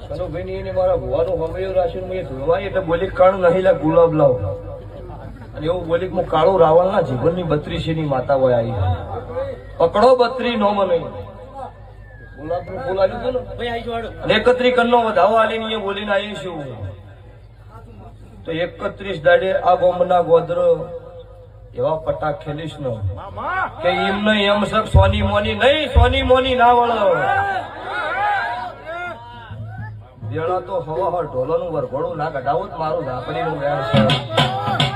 કનુભાઈ ની મારા ભુવાનું હમયું રાખ્યું મેં ધોવાય એટલે બોલી કાળું નહીં લા ગુલાબ લાવ અને એવું બોલી હું કાળું રાવણ ના જીવનની 32 ની માતા હોય આવી પકડો 32 નો મને ગુલાબ નું ફૂલ આવ્યું હતું ને 31 કન્નો વધાવો આલી બોલીને આવી છું તો 31 દાડે આ ગોમના ગોદર એવા પટાક ખેલીશ નો કે એમ નહીં એમ સબ સોની મોની નહીં સોની મોની ના વળો વેળા તો હવા ઢોલો નું વરઘોડું ના કઢાવું મારું ઝાપડી નું વેણ છે